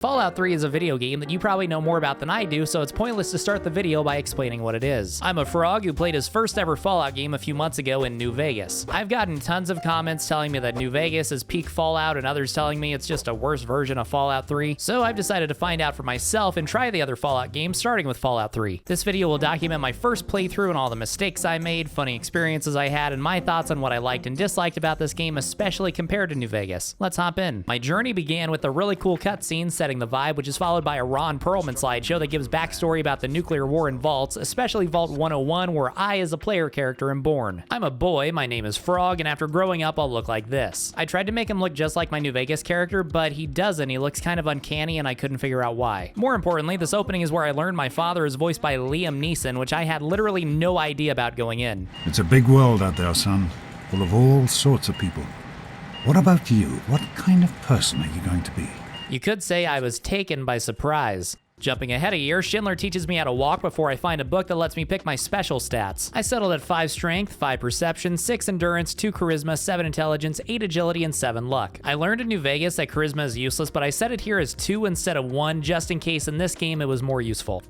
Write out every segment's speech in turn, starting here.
Fallout 3 is a video game that you probably know more about than I do, so it's pointless to start the video by explaining what it is. I'm a frog who played his first ever Fallout game a few months ago in New Vegas. I've gotten tons of comments telling me that New Vegas is peak Fallout and others telling me it's just a worse version of Fallout 3, so I've decided to find out for myself and try the other Fallout games, starting with Fallout 3. This video will document my first playthrough and all the mistakes I made, funny experiences I had, and my thoughts on what I liked and disliked about this game, especially compared to New Vegas. Let's hop in. My journey began with a really cool cutscene setting the vibe, which is followed by a Ron Perlman slideshow that gives backstory about the nuclear war in vaults, especially Vault 101, where I, as a player character, am born. I'm a boy, my name is Frog, and after growing up, I'll look like this. I tried to make him look just like my New Vegas character, but he doesn't. He looks kind of uncanny, and I couldn't figure out why. More importantly, this opening is where I learned my father is voiced by Liam Neeson, which I had literally no idea about going in. It's a big world out there, son, full of all sorts of people. What about you? What kind of person are you going to be? You could say I was taken by surprise. Jumping ahead a year, Schindler teaches me how to walk before I find a book that lets me pick my special stats. I settled at 5 strength, 5 perception, 6 endurance, 2 charisma, 7 intelligence, 8 agility, and 7 luck. I learned in New Vegas that charisma is useless, but I set it here as 2 instead of 1, just in case in this game it was more useful.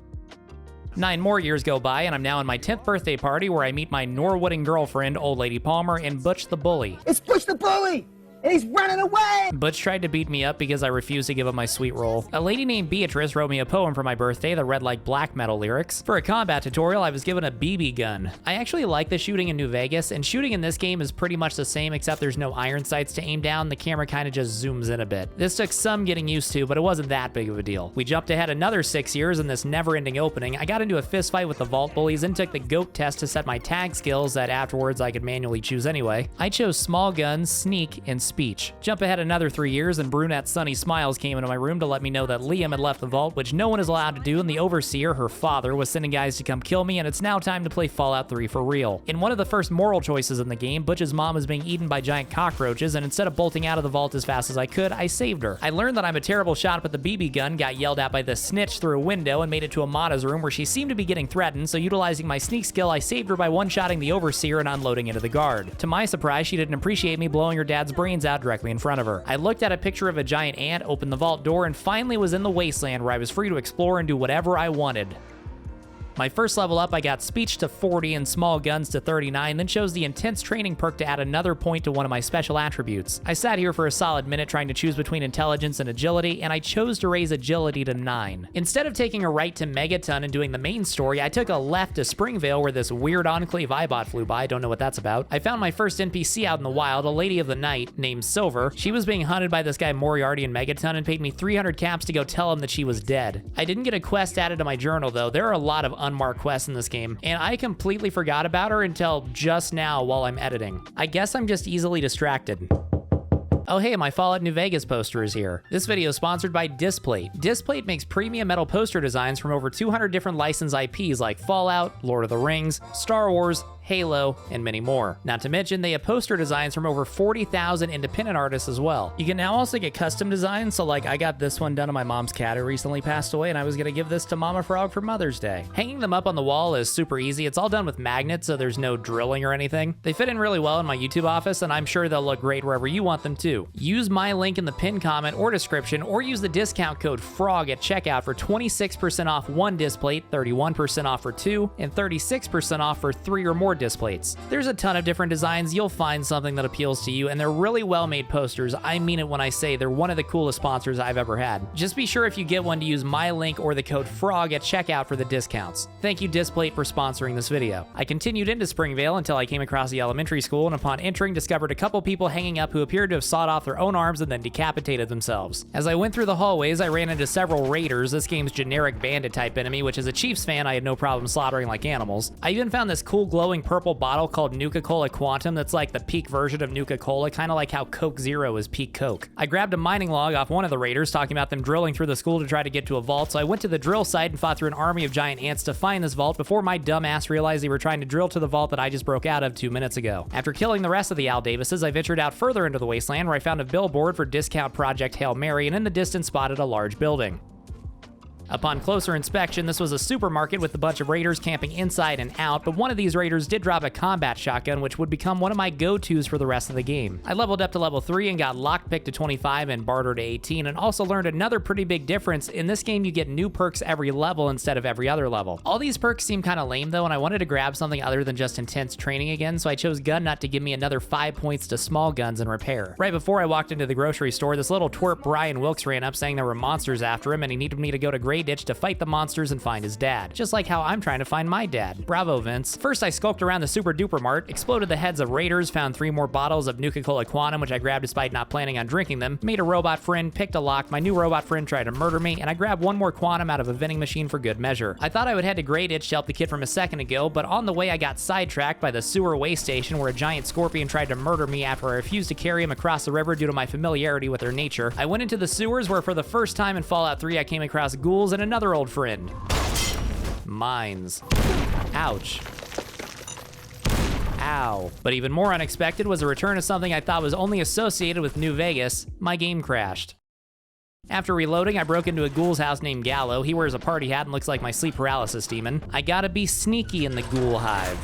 9 more years go by, and I'm now in my 10th birthday party where I meet my Norwooding girlfriend, Old Lady Palmer, and Butch the Bully. It's Butch the Bully! And he's running away! Butch tried to beat me up because I refused to give him my sweet roll. A lady named Beatrice wrote me a poem for my birthday that read like black metal lyrics. For a combat tutorial, I was given a BB gun. I actually like the shooting in New Vegas, and shooting in this game is pretty much the same except there's no iron sights to aim down, the camera kind of just zooms in a bit. This took some getting used to, but it wasn't that big of a deal. We jumped ahead another 6 years in this never-ending opening. I got into a fist fight with the vault bullies and took the GOAT test to set my tag skills that afterwards I could manually choose anyway. I chose small guns, sneak, and speech. Jump ahead another 3 years, and brunette Sunny Smiles came into my room to let me know that Liam had left the vault, which no one is allowed to do, and the overseer, her father, was sending guys to come kill me, and it's now time to play Fallout 3 for real. In one of the first moral choices in the game, Butch's mom was being eaten by giant cockroaches, and instead of bolting out of the vault as fast as I could, I saved her. I learned that I'm a terrible shot with the BB gun, got yelled at by the snitch through a window, and made it to Amada's room where she seemed to be getting threatened, so utilizing my sneak skill, I saved her by one-shotting the overseer and unloading into the guard. To my surprise, she didn't appreciate me blowing her dad's brains out directly in front of her. I looked at a picture of a giant ant, opened the vault door, and finally was in the Wasteland where I was free to explore and do whatever I wanted. My first level up, I got speech to 40 and small guns to 39, then chose the intense training perk to add another point to one of my special attributes. I sat here for a solid minute trying to choose between intelligence and agility, and I chose to raise agility to 9. Instead of taking a right to Megaton and doing the main story, I took a left to Springvale where this weird Enclave iBot flew by, don't know what that's about. I found my first NPC out in the wild, a lady of the night named Silver. She was being hunted by this guy Moriarty in Megaton and paid me 300 caps to go tell him that she was dead. I didn't get a quest added to my journal though. There are a lot of unmarked quests in this game, and I completely forgot about her until just now while I'm editing. I guess I'm just easily distracted. Oh hey, my Fallout New Vegas poster is here. This video is sponsored by Displate. Displate makes premium metal poster designs from over 200 different licensed IPs like Fallout, Lord of the Rings, Star Wars, Halo, and many more. Not to mention, they have poster designs from over 40,000 independent artists as well. You can now also get custom designs, so like I got this one done on my mom's cat who recently passed away, and I was gonna give this to Mama Frog for Mother's Day. Hanging them up on the wall is super easy. It's all done with magnets, so there's no drilling or anything. They fit in really well in my YouTube office, and I'm sure they'll look great wherever you want them to. Use my link in the pinned comment or description, or use the discount code FROG at checkout for 26% off 1 displate, 31% off for 2, and 36% off for 3 or more displates. There's a ton of different designs. You'll find something that appeals to you, and they're really well-made posters. I mean it when I say they're one of the coolest sponsors I've ever had. Just be sure if you get one to use my link or the code FROG at checkout for the discounts. Thank you, Displate, for sponsoring this video. I continued into Springvale until I came across the elementary school, and upon entering, discovered a couple people hanging up who appeared to have sawed off their own arms and then decapitated themselves. As I went through the hallways, I ran into several raiders, this game's generic bandit type enemy, which as a Chiefs fan, I had no problem slaughtering like animals. I even found this cool glowing purple bottle called Nuka-Cola Quantum that's like the peak version of Nuka-Cola, kind of like how Coke Zero is peak Coke. I grabbed a mining log off one of the raiders talking about them drilling through the school to try to get to a vault, so I went to the drill site and fought through an army of giant ants to find this vault before my dumb ass realized they were trying to drill to the vault that I just broke out of 2 minutes ago. After killing the rest of the Al Davises, I ventured out further into the Wasteland where I found a billboard for discount Project Hail Mary and in the distance spotted a large building. Upon closer inspection, this was a supermarket with a bunch of raiders camping inside and out, but one of these raiders did drop a combat shotgun, which would become one of my go-tos for the rest of the game. I leveled up to level 3 and got lockpick to 25 and barter to 18, and also learned another pretty big difference. In this game, you get new perks every level instead of every other level. All these perks seem kind of lame though, and I wanted to grab something other than just intense training again, so I chose Gun Nut to give me another 5 points to small guns and repair. Right before I walked into the grocery store, this little twerp Brian Wilkes ran up saying there were monsters after him and he needed me to go to Grey Ditch to fight the monsters and find his dad. Just like how I'm trying to find my dad. Bravo, Vince. First, I skulked around the Super Duper Mart, exploded the heads of raiders, found 3 more bottles of Nuka-Cola Quantum, which I grabbed despite not planning on drinking them, made a robot friend, picked a lock, my new robot friend tried to murder me, and I grabbed 1 more Quantum out of a vending machine for good measure. I thought I would head to Grey Ditch to help the kid from a second ago, but on the way I got sidetracked by the sewer waste station where a giant scorpion tried to murder me after I refused to carry him across the river due to my familiarity with their nature. I went into the sewers where for the first time in Fallout 3 I came across ghouls and another old friend. Mines. Ouch. Ow. But even more unexpected was a return of something I thought was only associated with New Vegas. My game crashed. After reloading, I broke into a ghoul's house named Gallo. He wears a party hat and looks like my sleep paralysis demon. I gotta be sneaky in the ghoul hive.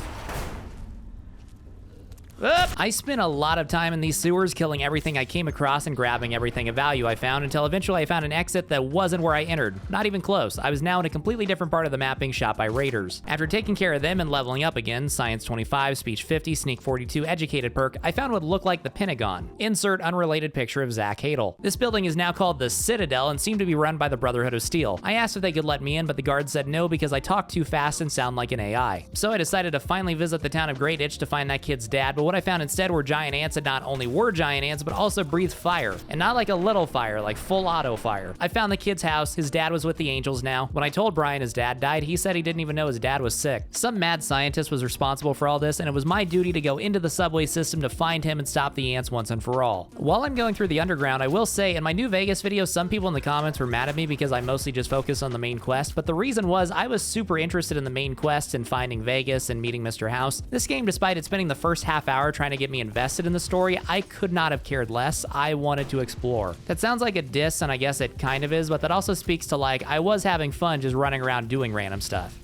I spent a lot of time in these sewers killing everything I came across and grabbing everything of value I found until eventually I found an exit that wasn't where I entered. Not even close. I was now in a completely different part of the map being shot by raiders. After taking care of them and leveling up again, Science 25, Speech 50, Sneak 42, Educated perk, I found what looked like the Pentagon. Insert unrelated picture of Zach Hadel. This building is now called the Citadel and seemed to be run by the Brotherhood of Steel. I asked if they could let me in, but the guards said no because I talk too fast and sound like an AI. So I decided to finally visit the town of Grey Ditch to find that kid's dad, but what I found instead were giant ants that not only were giant ants, but also breathed fire. And not like a little fire, like full auto fire. I found the kid's house. His dad was with the Angels now. When I told Brian his dad died, he said he didn't even know his dad was sick. Some mad scientist was responsible for all this, and it was my duty to go into the subway system to find him and stop the ants once and for all. While I'm going through the underground, I will say, in my New Vegas video, some people in the comments were mad at me because I mostly just focused on the main quest, but the reason was I was super interested in the main quest and finding Vegas and meeting Mr. House. This game, despite it spending the first half hour trying to get me invested in the story, I could not have cared less. I wanted to explore. That sounds like a diss, and I guess it kind of is, but that also speaks to like, I was having fun just running around doing random stuff.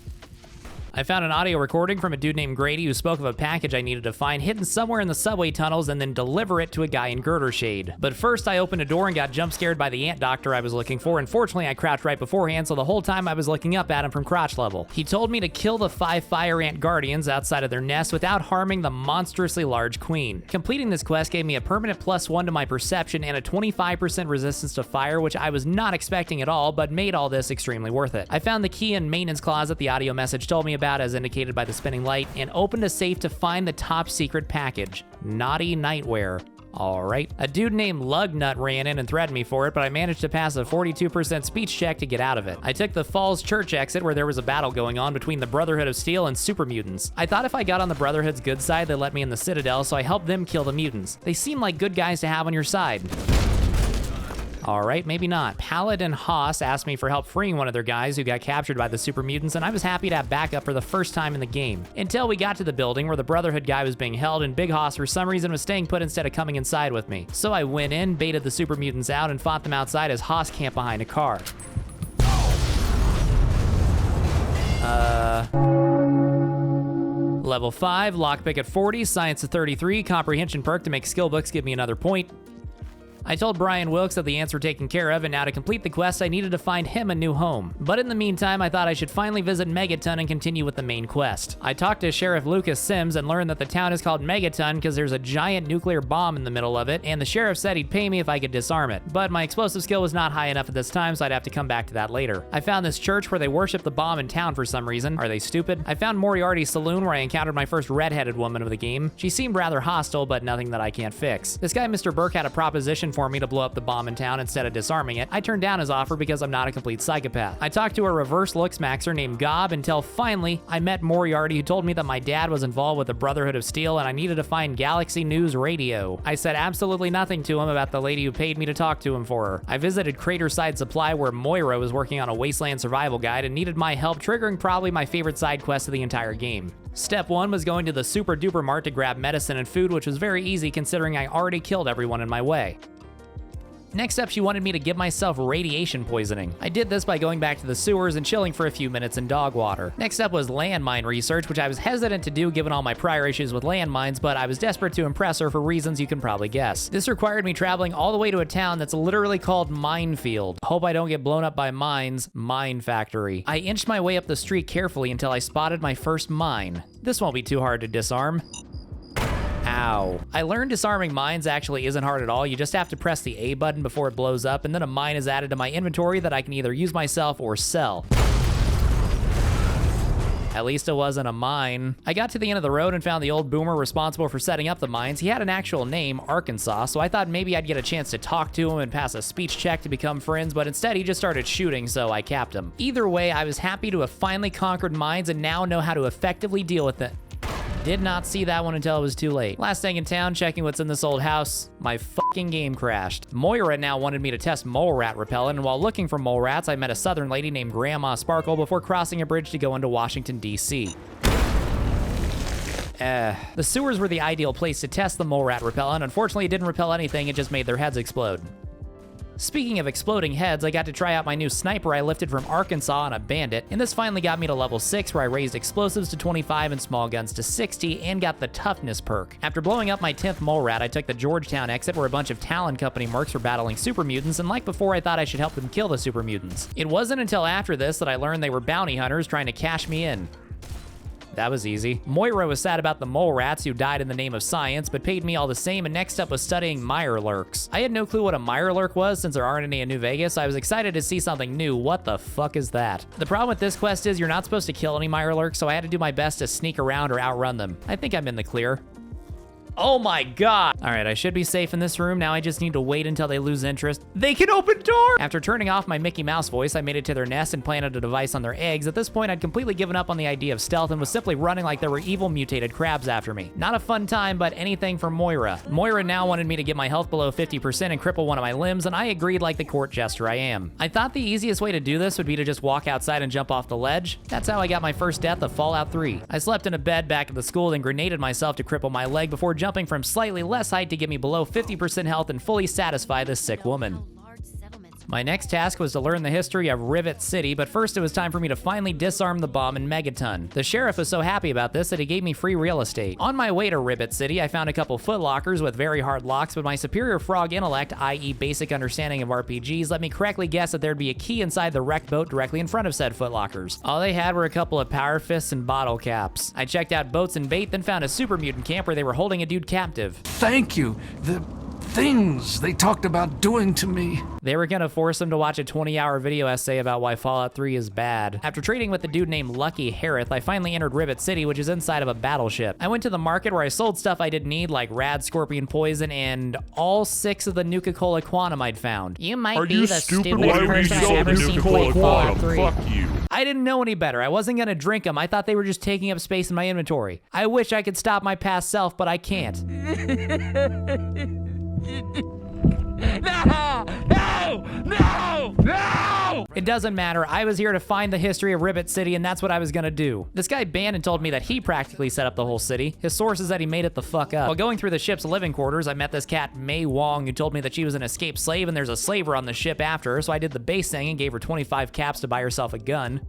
I found an audio recording from a dude named Grady who spoke of a package I needed to find hidden somewhere in the subway tunnels and then deliver it to a guy in girder shade. But first I opened a door and got jump scared by the ant doctor I was looking for, and fortunately I crouched right beforehand, so the whole time I was looking up at him from crotch level. He told me to kill the 5 fire ant guardians outside of their nest without harming the monstrously large queen. Completing this quest gave me a permanent +1 to my perception and a 25% resistance to fire, which I was not expecting at all, but made all this extremely worth it. I found the key and maintenance closet the audio message told me about as indicated by the spinning light, and opened a safe to find the top secret package. Naughty nightwear. Alright. A dude named Lugnut ran in and threatened me for it, but I managed to pass a 42% speech check to get out of it. I took the Falls Church exit where there was a battle going on between the Brotherhood of Steel and super mutants. I thought if I got on the Brotherhood's good side, they'd let me in the Citadel, so I helped them kill the mutants. They seem like good guys to have on your side. Alright, maybe not. Paladin Haas asked me for help freeing one of their guys who got captured by the super mutants, and I was happy to have backup for the first time in the game. Until we got to the building where the Brotherhood guy was being held, and Big Haas for some reason was staying put instead of coming inside with me. So I went in, baited the super mutants out, and fought them outside as Haas camped behind a car. Level 5, lockpick at 40, science at 33, comprehension perk to make skill books give me another point. I told Brian Wilkes that the ants were taken care of, and now to complete the quest, I needed to find him a new home. But in the meantime, I thought I should finally visit Megaton and continue with the main quest. I talked to Sheriff Lucas Sims and learned that the town is called Megaton because there's a giant nuclear bomb in the middle of it, and the sheriff said he'd pay me if I could disarm it. But my explosive skill was not high enough at this time, so I'd have to come back to that later. I found this church where they worship the bomb in town for some reason. Are they stupid? I found Moriarty's saloon where I encountered my first redheaded woman of the game. She seemed rather hostile, but nothing that I can't fix. This guy, Mr. Burke, had a proposition for me to blow up the bomb in town instead of disarming it. I turned down his offer because I'm not a complete psychopath. I talked to a reverse looks maxer named Gob until finally I met Moriarty, who told me that my dad was involved with the Brotherhood of Steel and I needed to find Galaxy News Radio. I said absolutely nothing to him about the lady who paid me to talk to him for her. I visited Craterside Supply where Moira was working on a Wasteland survival guide and needed my help, triggering probably my favorite side quest of the entire game. Step 1 was going to the Super Duper Mart to grab medicine and food, which was very easy considering I already killed everyone in my way. Next up, she wanted me to give myself radiation poisoning. I did this by going back to the sewers and chilling for a few minutes in dog water. Next up was landmine research, which I was hesitant to do given all my prior issues with landmines, but I was desperate to impress her for reasons you can probably guess. This required me traveling all the way to a town that's literally called Minefield. Hope I don't get blown up by mines. Mine factory. I inched my way up the street carefully until I spotted my first mine. This won't be too hard to disarm. Ow. I learned disarming mines actually isn't hard at all. You just have to press the A button before it blows up, and then a mine is added to my inventory that I can either use myself or sell. At least it wasn't a mine. I got to the end of the road and found the old boomer responsible for setting up the mines. He had an actual name, Arkansas, so I thought maybe I'd get a chance to talk to him and pass a speech check to become friends, but instead he just started shooting, so I capped him. Either way, I was happy to have finally conquered mines and now know how to effectively deal with it. Did not see that one until it was too late. Last thing in town, checking what's in this old house, my fucking game crashed. Moira now wanted me to test mole rat repellent, and while looking for mole rats, I met a southern lady named Grandma Sparkle before crossing a bridge to go into Washington, D.C. The sewers were the ideal place to test the mole rat repellent. Unfortunately, it didn't repel anything, it just made their heads explode. Speaking of exploding heads, I got to try out my new sniper I lifted from Arkansas on a bandit, and this finally got me to level 6 where I raised explosives to 25 and small guns to 60 and got the toughness perk. After blowing up my 10th mole rat, I took the Georgetown exit where a bunch of Talon Company mercs were battling super mutants, and like before, I thought I should help them kill the super mutants. It wasn't until after this that I learned they were bounty hunters trying to cash me in. That was easy. Moira was sad about the mole rats who died in the name of science, but paid me all the same, and next up was studying Mirelurks. I had no clue what a Mirelurk was since there aren't any in New Vegas, so I was excited to see something new. What the fuck is that? The problem with this quest is you're not supposed to kill any Mirelurks, so I had to do my best to sneak around or outrun them. I think I'm in the clear. Oh my god. All right, I should be safe in this room. Now I just need to wait until they lose interest. They can open doors! After turning off my Mickey Mouse voice, I made it to their nest and planted a device on their eggs. At this point, I'd completely given up on the idea of stealth and was simply running like there were evil mutated crabs after me. Not a fun time, but anything for Moira. Moira now wanted me to get my health below 50% and cripple one of my limbs, and I agreed like the court jester I am. I thought the easiest way to do this would be to just walk outside and jump off the ledge. That's how I got my first death of Fallout 3. I slept in a bed back at the school and grenaded myself to cripple my leg before jumping from slightly less height to get me below 50% health and fully satisfy this sick woman. My next task was to learn the history of Rivet City, but first it was time for me to finally disarm the bomb in Megaton. The sheriff was so happy about this that he gave me free real estate. On my way to Rivet City, I found a couple footlockers with very hard locks, but my superior frog intellect, i.e. basic understanding of RPGs, let me correctly guess that there'd be a key inside the wrecked boat directly in front of said footlockers. All they had were a couple of power fists and bottle caps. I checked out boats and bait, then found a super mutant camp where they were holding a dude captive. Thank you. The things they talked about doing to me. They were gonna force him to watch a 20-hour video essay about why Fallout 3 is bad. After trading with a dude named Lucky Harith, I finally entered Rivet City, which is inside of a battleship. I went to the market where I sold stuff I didn't need, like rad scorpion poison and all 6 of the Nuka-Cola Quantum I'd found. You might be the stupidest person I've ever seen play Fallout 3. Fuck you. I didn't know any better. I wasn't gonna drink them. I thought they were just taking up space in my inventory. I wish I could stop my past self, but I can't. No! No! No! No! It doesn't matter. I was here to find the history of Rivet City, and that's what I was gonna do. This guy Bannon told me that he practically set up the whole city. His source is that he made it the fuck up. While going through the ship's living quarters, I met this cat, May Wong, who told me that she was an escaped slave and there's a slaver on the ship after her, so I did the base thing and gave her 25 caps to buy herself a gun.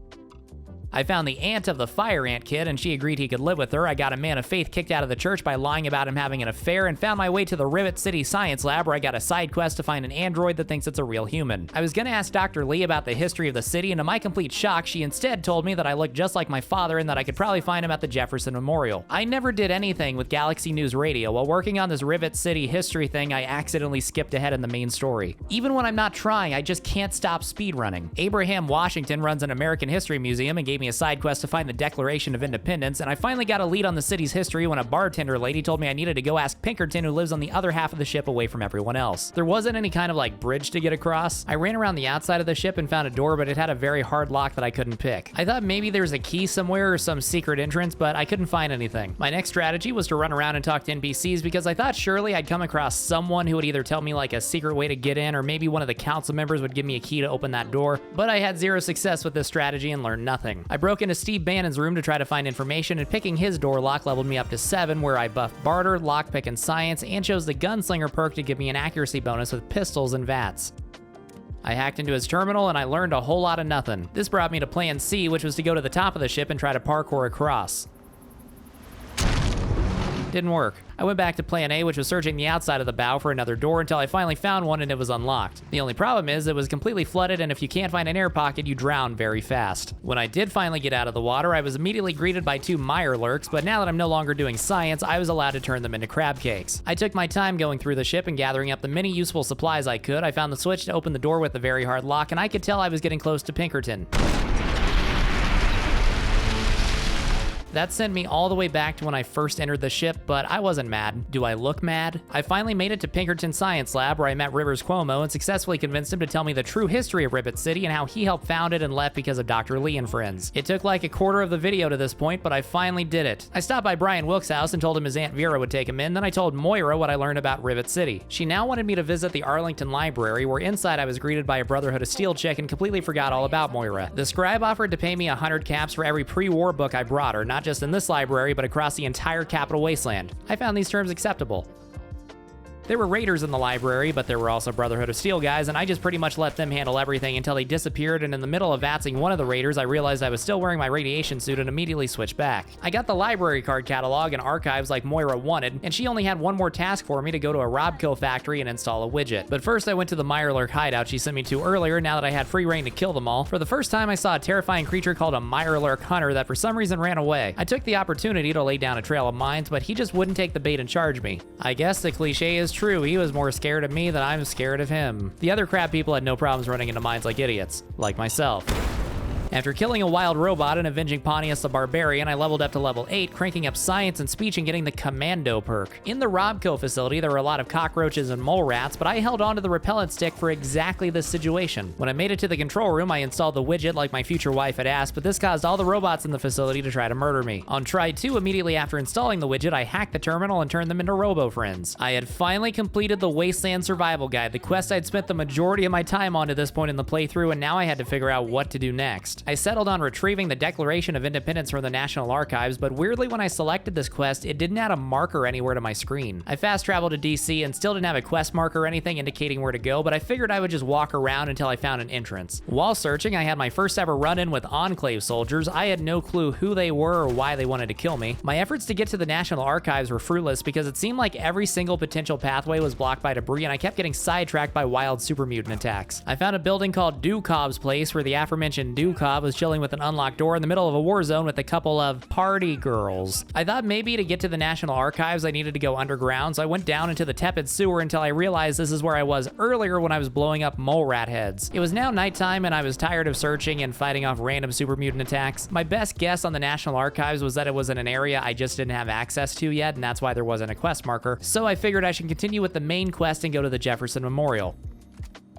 I found the aunt of the fire ant kid, and she agreed he could live with her. I got a man of faith kicked out of the church by lying about him having an affair, and found my way to the Rivet City Science Lab, where I got a side quest to find an android that thinks it's a real human. I was gonna ask Dr. Lee about the history of the city, and to my complete shock, she instead told me that I looked just like my father and that I could probably find him at the Jefferson Memorial. I never did anything with Galaxy News Radio. While working on this Rivet City history thing, I accidentally skipped ahead in the main story. Even when I'm not trying, I just can't stop speedrunning. Abraham Washington runs an American History Museum and gave me a side quest to find the Declaration of Independence, and I finally got a lead on the city's history when a bartender lady told me I needed to go ask Pinkerton, who lives on the other half of the ship away from everyone else. There wasn't any kind of like bridge to get across. I ran around the outside of the ship and found a door, but it had a very hard lock that I couldn't pick. I thought maybe there's a key somewhere or some secret entrance, but I couldn't find anything. My next strategy was to run around and talk to NPCs because I thought surely I'd come across someone who would either tell me like a secret way to get in, or maybe one of the council members would give me a key to open that door, but I had zero success with this strategy and learned nothing. I broke into Steve Bannon's room to try to find information, and picking his door lock leveled me up to 7, where I buffed Barter, Lockpick, and Science, and chose the Gunslinger perk to give me an accuracy bonus with pistols and VATS. I hacked into his terminal and I learned a whole lot of nothing. This brought me to plan C, which was to go to the top of the ship and try to parkour across. Didn't work. I went back to plan A, which was searching the outside of the bow for another door until I finally found one and it was unlocked. The only problem is it was completely flooded, and if you can't find an air pocket, you drown very fast. When I did finally get out of the water, I was immediately greeted by 2 mire lurks, but now that I'm no longer doing science, I was allowed to turn them into crab cakes. I took my time going through the ship and gathering up the many useful supplies I could. I found the switch to open the door with a very hard lock, and I could tell I was getting close to Pinkerton. That sent me all the way back to when I first entered the ship, but I wasn't mad. Do I look mad? I finally made it to Pinkerton Science Lab, where I met Rivers Cuomo and successfully convinced him to tell me the true history of Rivet City and how he helped found it and left because of Dr. Lee and friends. It took like a quarter of the video to this point, but I finally did it. I stopped by Brian Wilkes' house and told him his Aunt Vera would take him in, then I told Moira what I learned about Rivet City. She now wanted me to visit the Arlington Library, where inside I was greeted by a Brotherhood of Steel chick and completely forgot all about Moira. The scribe offered to pay me 100 caps for every pre-war book I brought her, not just in this library, but across the entire capital Wasteland. I found these terms acceptable. There were raiders in the library, but there were also Brotherhood of Steel guys, and I just pretty much let them handle everything until they disappeared, and in the middle of vatsing one of the raiders, I realized I was still wearing my radiation suit and immediately switched back. I got the library card catalog and archives like Moira wanted, and she only had one more task for me to go to a Robco factory and install a widget. But first I went to the Mirelurk hideout she sent me to earlier now that I had free reign to kill them all. For the first time I saw a terrifying creature called a Mirelurk hunter that for some reason ran away. I took the opportunity to lay down a trail of mines, but he just wouldn't take the bait and charge me. I guess the cliche is true, he was more scared of me than I'm scared of him. The other crab people had no problems running into mines like idiots, like myself. After killing a wild robot and avenging Pontius the Barbarian, I leveled up to level 8, cranking up science and speech and getting the Commando perk. In the Robco facility, there were a lot of cockroaches and mole rats, but I held onto the repellent stick for exactly this situation. When I made it to the control room, I installed the widget like my future wife had asked, but this caused all the robots in the facility to try to murder me. On try 2, immediately after installing the widget, I hacked the terminal and turned them into robo-friends. I had finally completed the Wasteland Survival Guide, the quest I'd spent the majority of my time on to this point in the playthrough, and now I had to figure out what to do next. I settled on retrieving the Declaration of Independence from the National Archives, but weirdly when I selected this quest, it didn't add a marker anywhere to my screen. I fast traveled to DC and still didn't have a quest marker or anything indicating where to go, but I figured I would just walk around until I found an entrance. While searching, I had my first ever run-in with Enclave soldiers. I had no clue who they were or why they wanted to kill me. My efforts to get to the National Archives were fruitless because it seemed like every single potential pathway was blocked by debris and I kept getting sidetracked by wild super mutant attacks. I found a building called Dukob's place where the aforementioned Dukob was chilling with an unlocked door in the middle of a war zone with a couple of party girls. I thought maybe to get to the National Archives I needed to go underground, so I went down into the tepid sewer until I realized this is where I was earlier when I was blowing up mole rat heads. It was now nighttime and I was tired of searching and fighting off random super mutant attacks. My best guess on the National Archives was that it was in an area I just didn't have access to yet, and that's why there wasn't a quest marker, so I figured I should continue with the main quest and go to the Jefferson Memorial.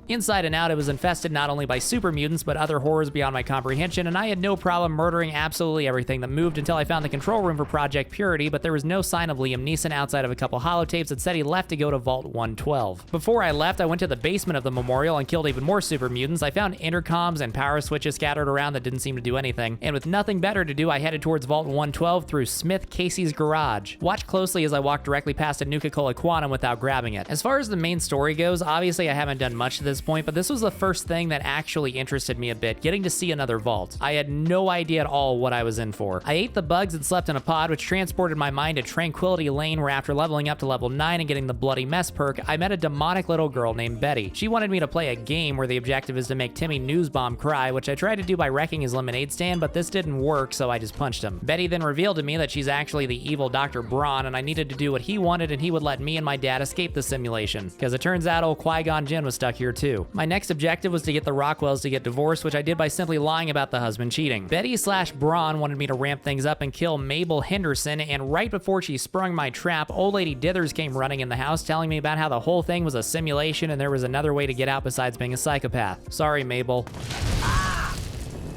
Inside and out, it was infested not only by super mutants, but other horrors beyond my comprehension, and I had no problem murdering absolutely everything that moved until I found the control room for Project Purity, but there was no sign of Liam Neeson outside of a couple holotapes that said he left to go to Vault 112. Before I left, I went to the basement of the memorial and killed even more super mutants. I found intercoms and power switches scattered around that didn't seem to do anything, and with nothing better to do, I headed towards Vault 112 through Smith Casey's garage. Watch closely as I walk directly past a Nuka-Cola Quantum without grabbing it. As far as the main story goes, obviously I haven't done much to this point, but this was the first thing that actually interested me a bit, getting to see another vault. I had no idea at all what I was in for. I ate the bugs and slept in a pod, which transported my mind to Tranquility Lane, where after leveling up to level 9 and getting the Bloody Mess perk, I met a demonic little girl named Betty. She wanted me to play a game where the objective is to make Timmy Newsbomb cry, which I tried to do by wrecking his lemonade stand, but this didn't work, so I just punched him. Betty then revealed to me that she's actually the evil Dr. Braun, and I needed to do what he wanted, and he would let me and my dad escape the simulation, because it turns out old Qui-Gon Jinn was stuck here too. My next objective was to get the Rockwells to get divorced, which I did by simply lying about the husband cheating. Betty/Braun wanted me to ramp things up and kill Mabel Henderson, and right before she sprung my trap, old lady Dithers came running in the house telling me about how the whole thing was a simulation and there was another way to get out besides being a psychopath. Sorry, Mabel.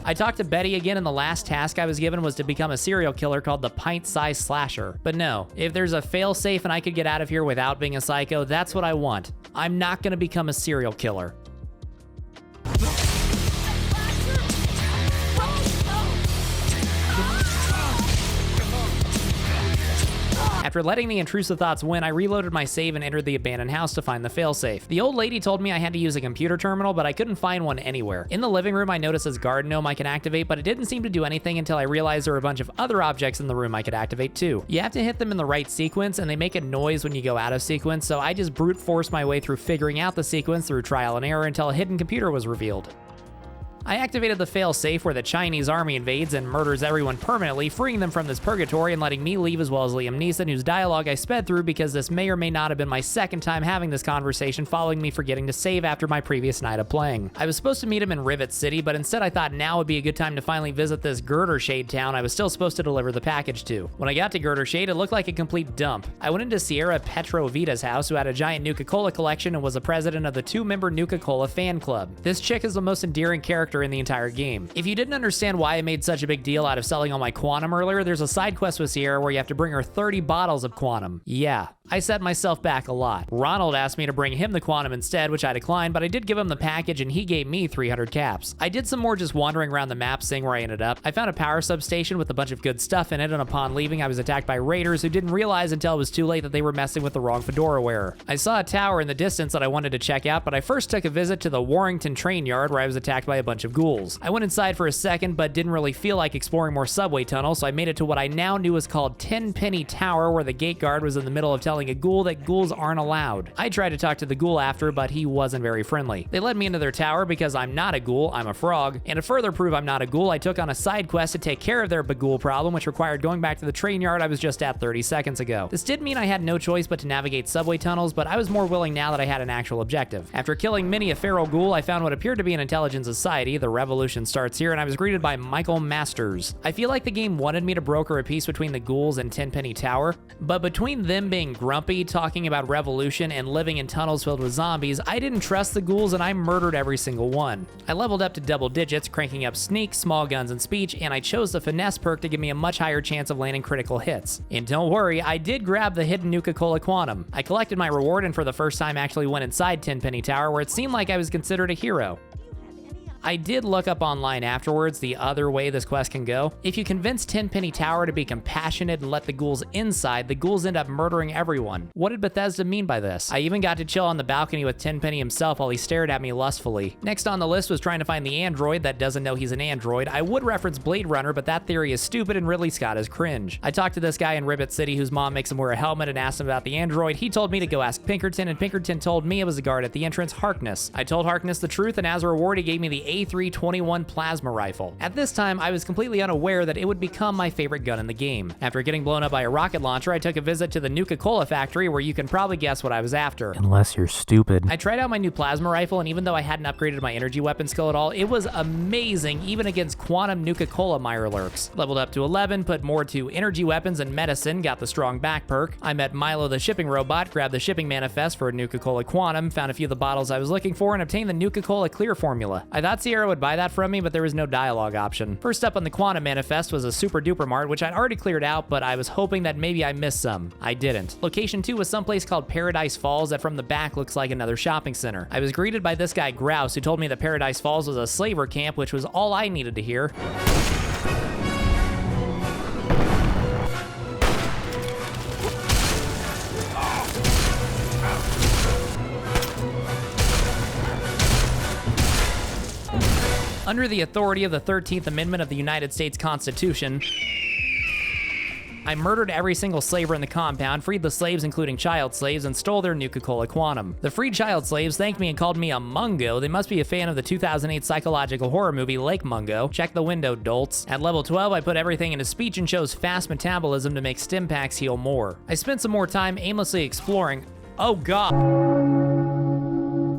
I talked to Betty again, and the last task I was given was to become a serial killer called the Pint-Sized Slasher. But no, if there's a fail-safe and I could get out of here without being a psycho, that's what I want. I'm not gonna become a serial killer. After letting the intrusive thoughts win, I reloaded my save and entered the abandoned house to find the failsafe. The old lady told me I had to use a computer terminal, but I couldn't find one anywhere. In the living room, I noticed this garden gnome I can activate, but it didn't seem to do anything until I realized there were a bunch of other objects in the room I could activate too. You have to hit them in the right sequence, and they make a noise when you go out of sequence, so I just brute forced my way through figuring out the sequence through trial and error until a hidden computer was revealed. I activated the fail-safe where the Chinese army invades and murders everyone permanently, freeing them from this purgatory and letting me leave, as well as Liam Neeson, whose dialogue I sped through because this may or may not have been my second time having this conversation following me forgetting to save after my previous night of playing. I was supposed to meet him in Rivet City, but instead I thought now would be a good time to finally visit this Girder Shade town I was still supposed to deliver the package to. When I got to Girder Shade, it looked like a complete dump. I went into Sierra Petrovita's house, who had a giant Nuka-Cola collection and was a president of the 2-member Nuka-Cola fan club. This chick is the most endearing character in the entire game. If you didn't understand why I made such a big deal out of selling all my Quantum earlier, there's a side quest with Sierra where you have to bring her 30 bottles of Quantum. Yeah, I set myself back a lot. Ronald asked me to bring him the Quantum instead, which I declined, but I did give him the package and he gave me 300 caps. I did some more just wandering around the map, seeing where I ended up. I found a power substation with a bunch of good stuff in it, and upon leaving, I was attacked by raiders who didn't realize until it was too late that they were messing with the wrong fedora wearer. I saw a tower in the distance that I wanted to check out, but I first took a visit to the Warrington train yard where I was attacked by a bunch of ghouls. I went inside for a second, but didn't really feel like exploring more subway tunnels, so I made it to what I now knew was called Tenpenny Tower, where the gate guard was in the middle of telling a ghoul that ghouls aren't allowed. I tried to talk to the ghoul after, but he wasn't very friendly. They led me into their tower because I'm not a ghoul, I'm a frog, and to further prove I'm not a ghoul, I took on a side quest to take care of their baghoul problem, which required going back to the train yard I was just at 30 seconds ago. This did mean I had no choice but to navigate subway tunnels, but I was more willing now that I had an actual objective. After killing many a feral ghoul, I found what appeared to be an intelligent society. The revolution starts here, and I was greeted by Michael Masters. I feel like the game wanted me to broker a peace between the ghouls and Tenpenny Tower, but between them being grumpy, talking about revolution, and living in tunnels filled with zombies, I didn't trust the ghouls and I murdered every single one. I leveled up to double digits, cranking up sneak, small guns, and speech, and I chose the finesse perk to give me a much higher chance of landing critical hits. And don't worry, I did grab the hidden Nuka-Cola Quantum. I collected my reward and for the first time actually went inside Tenpenny Tower, where it seemed like I was considered a hero. I did look up online afterwards the other way this quest can go. If you convince Tenpenny Tower to be compassionate and let the ghouls inside, the ghouls end up murdering everyone. What did Bethesda mean by this? I even got to chill on the balcony with Tenpenny himself while he stared at me lustfully. Next on the list was trying to find the android that doesn't know he's an android. I would reference Blade Runner, but that theory is stupid and Ridley Scott is cringe. I talked to this guy in Rivet City whose mom makes him wear a helmet and asked him about the android. He told me to go ask Pinkerton, and Pinkerton told me it was a guard at the entrance, Harkness. I told Harkness the truth, and as a reward he gave me the A321 plasma rifle. At this time, I was completely unaware that it would become my favorite gun in the game. After getting blown up by a rocket launcher, I took a visit to the Nuka-Cola factory, where you can probably guess what I was after. Unless you're stupid. I tried out my new plasma rifle, and even though I hadn't upgraded my energy weapon skill at all, it was amazing even against quantum Nuka-Cola Mirelurks. Leveled up to 11, put more to energy weapons and medicine, got the strong back perk. I met Milo the shipping robot, grabbed the shipping manifest for Nuka-Cola Quantum, found a few of the bottles I was looking for, and obtained the Nuka-Cola Clear formula. I thought Sierra would buy that from me, but there was no dialogue option. First up on the Quantum manifest was a Super Duper Mart, which I'd already cleared out, but I was hoping that maybe I missed some. I didn't. Location 2 was someplace called Paradise Falls that from the back looks like another shopping center. I was greeted by this guy Grouse, who told me that Paradise Falls was a slaver camp, which was all I needed to hear. Under the authority of the 13th Amendment of the United States Constitution, I murdered every single slaver in the compound, freed the slaves including child slaves, and stole their Nuka-Cola Quantum. The freed child slaves thanked me and called me a Mungo. They must be a fan of the 2008 psychological horror movie Lake Mungo. Check the window, dolts. At level 12, I put everything into speech and chose fast metabolism to make stim packs heal more. I spent some more time aimlessly exploring. Oh god.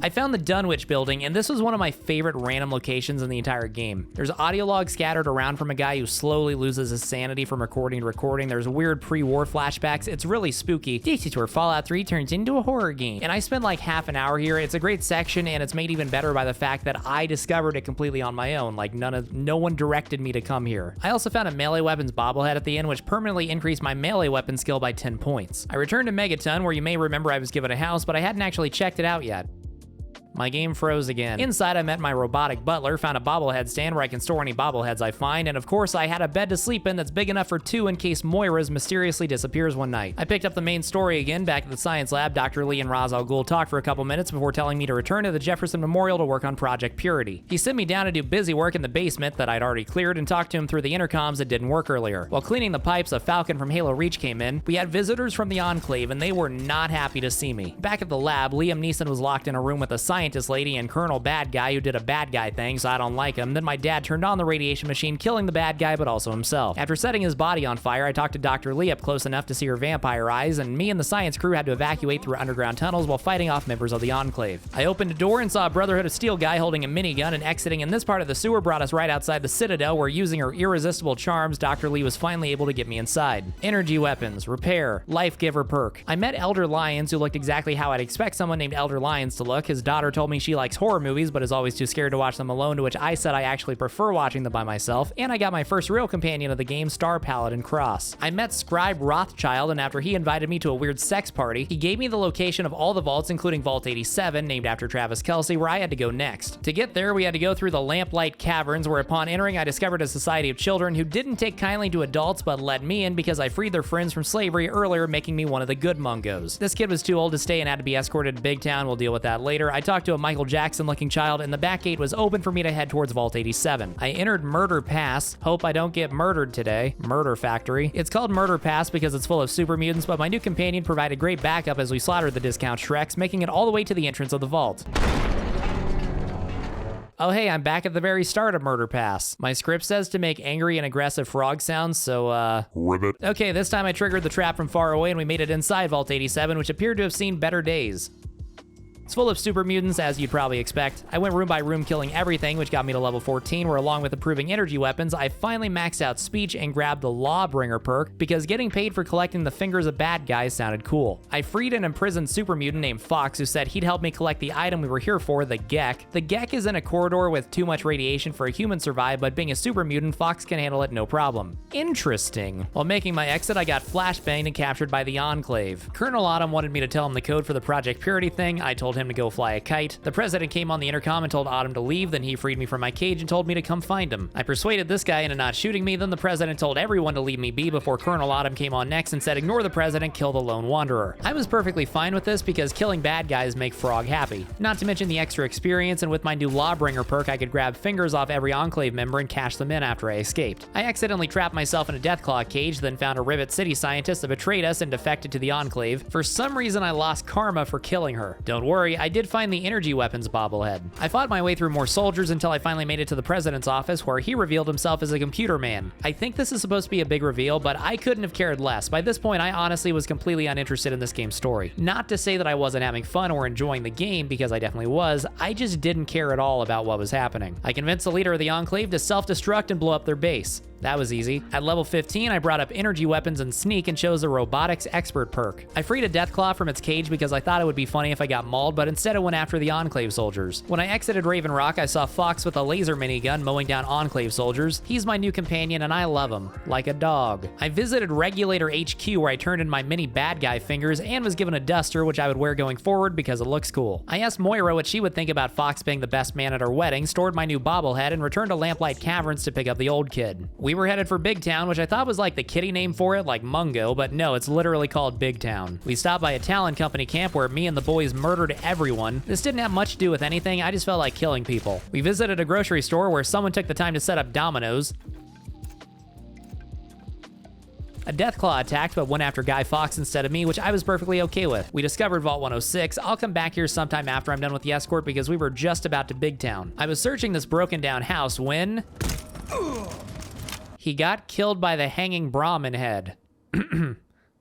I found the Dunwich building, and this was one of my favorite random locations in the entire game. There's audio logs scattered around from a guy who slowly loses his sanity from recording to recording. There's weird pre-war flashbacks. It's really spooky. This is where Fallout 3 turns into a horror game. And I spent like half an hour here. It's a great section, and it's made even better by the fact that I discovered it completely on my own. Like no one directed me to come here. I also found a melee weapons bobblehead at the end, which permanently increased my melee weapon skill by 10 points. I returned to Megaton, where you may remember I was given a house, but I hadn't actually checked it out yet. My game froze again. Inside, I met my robotic butler, found a bobblehead stand where I can store any bobbleheads I find, and of course, I had a bed to sleep in that's big enough for 2 in case Moira's mysteriously disappears one night. I picked up the main story again. Back at the science lab, Dr. Lee and Ra's al Ghul talked for a couple minutes before telling me to return to the Jefferson Memorial to work on Project Purity. He sent me down to do busy work in the basement that I'd already cleared and talked to him through the intercoms that didn't work earlier. While cleaning the pipes, a Falcon from Halo Reach came in. We had visitors from the Enclave, and they were not happy to see me. Back at the lab, Liam Neeson was locked in a room with a scientist lady and Colonel Bad Guy who did a bad guy thing, so I don't like him. Then my dad turned on the radiation machine, killing the bad guy, but also himself. After setting his body on fire, I talked to Dr. Lee up close enough to see her vampire eyes, and me and the science crew had to evacuate through underground tunnels while fighting off members of the Enclave. I opened a door and saw a Brotherhood of Steel guy holding a minigun, and exiting in this part of the sewer brought us right outside the Citadel, where using her irresistible charms, Dr. Lee was finally able to get me inside. Energy weapons, repair, life giver perk. I met Elder Lyons, who looked exactly how I'd expect someone named Elder Lyons to look. His daughter told me she likes horror movies, but is always too scared to watch them alone, to which I said I actually prefer watching them by myself, and I got my first real companion of the game, Star Paladin Cross. I met Scribe Rothschild, and after he invited me to a weird sex party, he gave me the location of all the vaults, including Vault 87, named after Travis Kelce, where I had to go next. To get there, we had to go through the Lamplight Caverns, where upon entering, I discovered a society of children who didn't take kindly to adults, but let me in because I freed their friends from slavery earlier, making me one of the good mungos. This kid was too old to stay and had to be escorted to Big Town. We'll deal with that later. I talked to a Michael Jackson-looking child, and the back gate was open for me to head towards Vault 87. I entered Murder Pass. Hope I don't get murdered today. Murder Factory. It's called Murder Pass because it's full of super mutants, but my new companion provided great backup as we slaughtered the discount Shreks, making it all the way to the entrance of the vault. Oh hey, I'm back at the very start of Murder Pass. My script says to make angry and aggressive frog sounds, so Rivet. Okay, this time I triggered the trap from far away and we made it inside Vault 87, which appeared to have seen better days. It's full of super mutants, as you'd probably expect. I went room by room killing everything, which got me to level 14, where along with improving energy weapons, I finally maxed out speech and grabbed the Lawbringer perk, because getting paid for collecting the fingers of bad guys sounded cool. I freed an imprisoned super mutant named Fox, who said he'd help me collect the item we were here for, the Gek. The Gek is in a corridor with too much radiation for a human to survive, but being a super mutant, Fox can handle it no problem. Interesting. While making my exit, I got flashbanged and captured by the Enclave. Colonel Autumn wanted me to tell him the code for the Project Purity thing. I told him to go fly a kite. The president came on the intercom and told Autumn to leave, then he freed me from my cage and told me to come find him. I persuaded this guy into not shooting me, then the president told everyone to leave me be before Colonel Autumn came on next and said ignore the president, kill the lone wanderer. I was perfectly fine with this because killing bad guys make Frog happy. Not to mention the extra experience, and with my new Lawbringer perk I could grab fingers off every Enclave member and cash them in after I escaped. I accidentally trapped myself in a Deathclaw cage, then found a Rivet City scientist that betrayed us and defected to the Enclave. For some reason I lost karma for killing her. Don't worry, I did find the energy weapons bobblehead. I fought my way through more soldiers until I finally made it to the president's office, where he revealed himself as a computer man. I think this is supposed to be a big reveal, but I couldn't have cared less. By this point, I honestly was completely uninterested in this game's story. Not to say that I wasn't having fun or enjoying the game, because I definitely was, I just didn't care at all about what was happening. I convinced the leader of the Enclave to self-destruct and blow up their base. That was easy. At level 15, I brought up energy weapons and sneak and chose the robotics expert perk. I freed a Deathclaw from its cage because I thought it would be funny if I got mauled, but instead it went after the Enclave soldiers. When I exited Raven Rock, I saw Fox with a laser minigun mowing down Enclave soldiers. He's my new companion and I love him, like a dog. I visited Regulator HQ, where I turned in my mini bad guy fingers and was given a duster, which I would wear going forward because it looks cool. I asked Moira what she would think about Fox being the best man at our wedding, stored my new bobblehead, and returned to Lamplight Caverns to pick up the old kid. We were headed for Big Town, which I thought was like the kitty name for it, like Mungo, but no, it's literally called Big Town. We stopped by a Talon Company camp where me and the boys murdered everyone. This didn't have much to do with anything, I just felt like killing people. We visited a grocery store where someone took the time to set up dominoes. A Deathclaw attacked, but went after Guy Fawkes instead of me, which I was perfectly okay with. We discovered Vault 106. I'll come back here sometime after I'm done with the escort because we were just about to Big Town. I was searching this broken down house when he got killed by the hanging Brahmin head.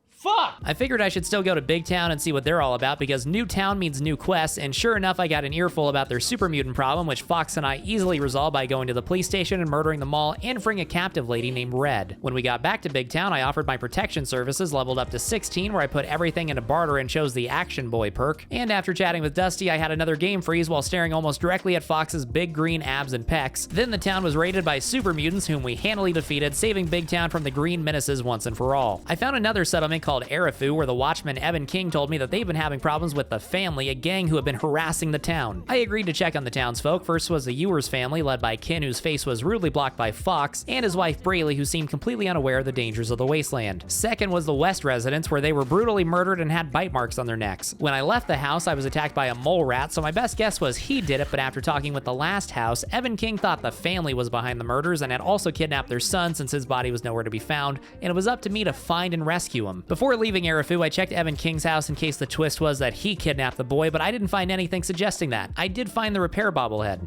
Fuck! I figured I should still go to Big Town and see what they're all about because new town means new quests, and sure enough, I got an earful about their super mutant problem, which Fox and I easily resolved by going to the police station and murdering them all and freeing a captive lady named Red. When we got back to Big Town, I offered my protection services, leveled up to 16, where I put everything into barter and chose the Action Boy perk. And after chatting with Dusty, I had another game freeze while staring almost directly at Fox's big green abs and pecs. Then the town was raided by super mutants, whom we handily defeated, saving Big Town from the green menaces once and for all. I found another settlement called called Arafu, where the watchman Evan King told me that they've been having problems with the family, a gang who have been harassing the town. I agreed to check on the townsfolk. First was the Ewers family, led by Kin, whose face was rudely blocked by Fox, and his wife Braley, who seemed completely unaware of the dangers of the Wasteland. Second was the West residents, where they were brutally murdered and had bite marks on their necks. When I left the house, I was attacked by a mole rat, so my best guess was he did it, but after talking with the last house, Evan King thought the family was behind the murders and had also kidnapped their son since his body was nowhere to be found, and it was up to me to find and rescue him. Before leaving Arafu, I checked Evan King's house in case the twist was that he kidnapped the boy, but I didn't find anything suggesting that. I did find the repair bobblehead.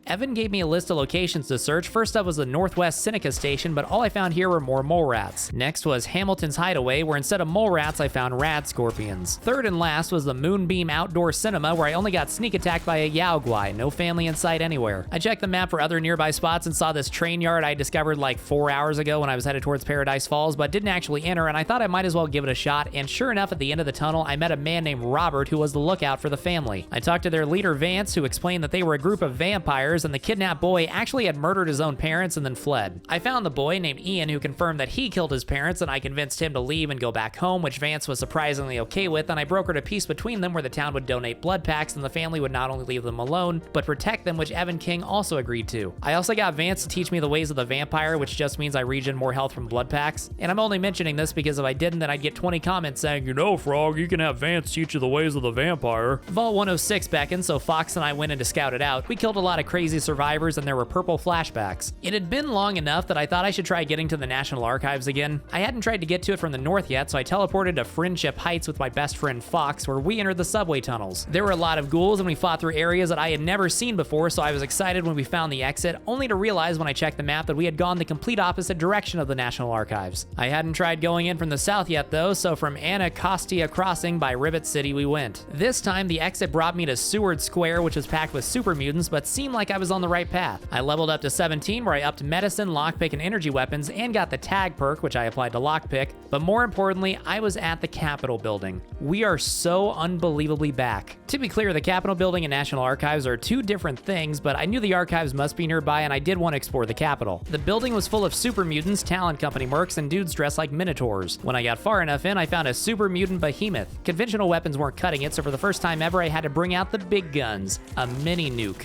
Evan gave me a list of locations to search. First up was the Northwest Seneca Station, but all I found here were more mole rats. Next was Hamilton's Hideaway, where instead of mole rats, I found rad scorpions. Third and last was the Moonbeam Outdoor Cinema, where I only got sneak attacked by a Yaoguai, no family in sight anywhere. I checked the map for other nearby spots and saw this train yard I discovered like 4 hours ago when I was headed towards Paradise Falls, but didn't actually enter, and I thought I might as well give it a shot, and sure enough, at the end of the tunnel, I met a man named Robert who was the lookout for the family. I talked to their leader Vance, who explained that they were a group of vampires, and the kidnapped boy actually had murdered his own parents and then fled. I found the boy named Ian who confirmed that he killed his parents, and I convinced him to leave and go back home, which Vance was surprisingly okay with, and I brokered a peace between them where the town would donate blood packs and the family would not only leave them alone, but protect them, which Evan King also agreed to. I also got Vance to teach me the ways of the vampire, which just means I regen more health from blood packs, and I'm only mentioning this because if I didn't, then I'd get 20 comments saying, "You know, Frog, you can have Vance teach you the ways of the vampire." Vault 106 beckoned, so Fox and I went in to scout it out. We killed a lot of crazy survivors, and there were purple flashbacks. It had been long enough that I thought I should try getting to the National Archives again. I hadn't tried to get to it from the north yet, so I teleported to Friendship Heights with my best friend Fox, where we entered the subway tunnels. There were a lot of ghouls, and we fought through areas that I had never seen before, so I was excited when we found the exit, only to realize when I checked the map that we had gone the complete opposite direction of the National Archives. I hadn't tried going in from the south yet though, so from Anacostia Crossing by Rivet City we went. This time the exit brought me to Seward Square, which was packed with super mutants, but seemed like I was on the right path. I leveled up to 17, where I upped medicine, lockpick, and energy weapons, and got the tag perk, which I applied to lockpick. But more importantly, I was at the Capitol building. We are so unbelievably back. To be clear, the Capitol building and National Archives are two different things, but I knew the archives must be nearby, and I did want to explore the Capitol. The building was full of super mutants, talent company mercs, and dudes dressed like minotaurs. When I got far enough in, I found a super mutant behemoth. Conventional weapons weren't cutting it, so for the first time ever, I had to bring out the big guns, a mini nuke.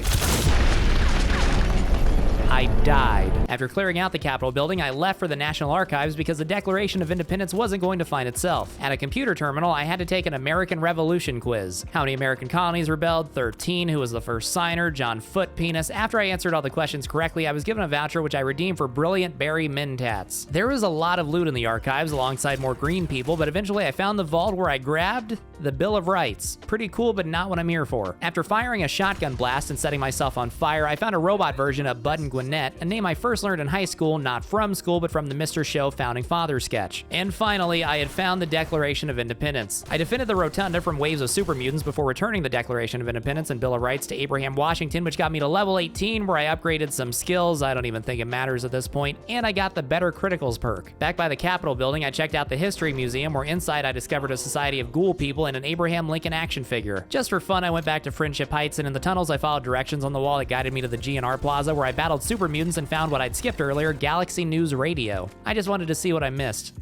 I died. After clearing out the Capitol building, I left for the National Archives because the Declaration of Independence wasn't going to find itself. At a computer terminal, I had to take an American Revolution quiz. How many American colonies rebelled? 13. Who was the first signer? John Foot Penis. After I answered all the questions correctly, I was given a voucher which I redeemed for Brilliant Berry Mentats. There was a lot of loot in the archives alongside more green people, but eventually I found the vault where I grabbed the Bill of Rights. Pretty cool, but not what I'm here for. After firing a shotgun blast and setting myself on fire, I found a robot version of Bud and Gwinnett, a name I first learned in high school, not from school, but from the Mr. Show Founding Father sketch. And finally, I had found the Declaration of Independence. I defended the Rotunda from waves of super mutants before returning the Declaration of Independence and Bill of Rights to Abraham Washington, which got me to level 18, where I upgraded some skills. I don't even think it matters at this point, and I got the Better Criticals perk. Back by the Capitol building, I checked out the History Museum, where inside I discovered a society of ghoul people and an Abraham Lincoln action figure. Just for fun, I went back to Friendship Heights, and in the tunnels, I followed directions on the wall that guided me to the GNR Plaza, where I battled super mutants and found what I'd skipped earlier, Galaxy News Radio. I just wanted to see what I missed.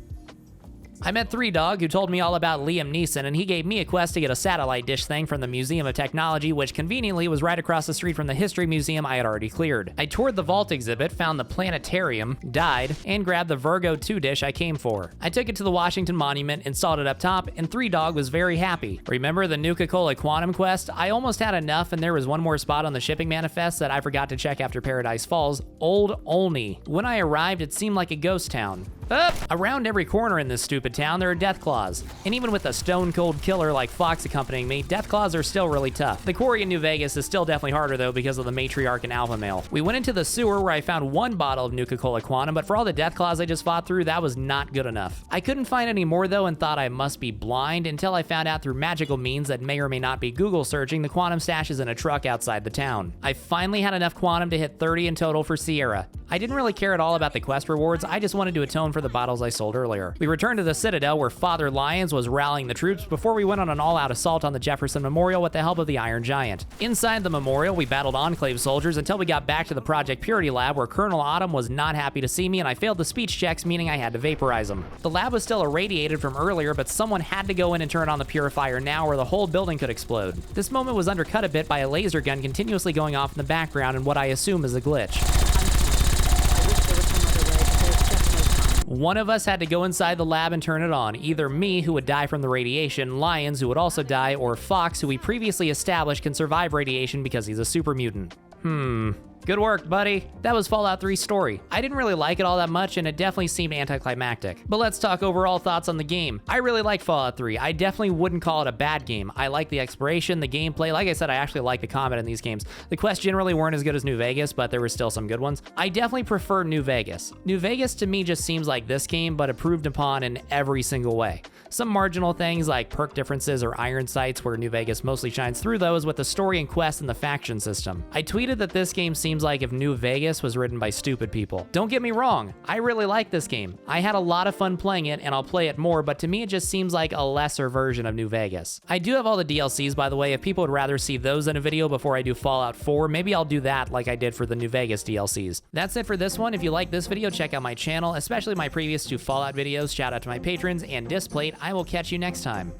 I met 3Dog, who told me all about Liam Neeson, and he gave me a quest to get a satellite dish thing from the Museum of Technology, which conveniently was right across the street from the History Museum I had already cleared. I toured the vault exhibit, found the planetarium, died, and grabbed the Virgo 2 dish I came for. I took it to the Washington Monument, installed it up top, and 3Dog was very happy. Remember the Nuka-Cola Quantum quest? I almost had enough, and there was one more spot on the shipping manifest that I forgot to check after Paradise Falls, Old Olney. When I arrived, it seemed like a ghost town. Around every corner in this stupid town, there are death claws. And even with a stone-cold killer like Fox accompanying me, death claws are still really tough. The quarry in New Vegas is still definitely harder though because of the matriarch and alpha male. We went into the sewer where I found one bottle of Nuka-Cola Quantum, but for all the death claws I just fought through, that was not good enough. I couldn't find any more though and thought I must be blind until I found out through magical means that may or may not be Google searching the Quantum stash is in a truck outside the town. I finally had enough Quantum to hit 30 in total for Sierra. I didn't really care at all about the quest rewards, I just wanted to atone for the bottles I sold earlier. We returned to the Citadel where Father Lyons was rallying the troops before we went on an all-out assault on the Jefferson Memorial with the help of the Iron Giant. Inside the memorial, we battled Enclave soldiers until we got back to the Project Purity lab where Colonel Autumn was not happy to see me and I failed the speech checks, meaning I had to vaporize him. The lab was still irradiated from earlier, but someone had to go in and turn on the purifier now or the whole building could explode. This moment was undercut a bit by a laser gun continuously going off in the background and what I assume is a glitch. One of us had to go inside the lab and turn it on, either me, who would die from the radiation, Lyons, who would also die, or Fox, who we previously established can survive radiation because he's a super mutant. Good work, buddy. That was Fallout 3's story. I didn't really like it all that much, and it definitely seemed anticlimactic. But let's talk overall thoughts on the game. I really like Fallout 3. I definitely wouldn't call it a bad game. I like the exploration, the gameplay. Like I said, I actually like the combat in these games. The quests generally weren't as good as New Vegas, but there were still some good ones. I definitely prefer New Vegas. New Vegas to me just seems like this game, but improved upon in every single way. Some marginal things like perk differences or iron sights where New Vegas mostly shines through those with the story and quests and the faction system. I tweeted that this game seems like if New Vegas was written by stupid people. Don't get me wrong, I really like this game. I had a lot of fun playing it and I'll play it more, but to me it just seems like a lesser version of New Vegas. I do have all the DLCs, by the way. If people would rather see those in a video before I do Fallout 4, maybe I'll do that like I did for the New Vegas DLCs. That's it for this one. If you like this video, check out my channel, especially my previous two Fallout videos. Shout out to my patrons and Displate. I will catch you next time.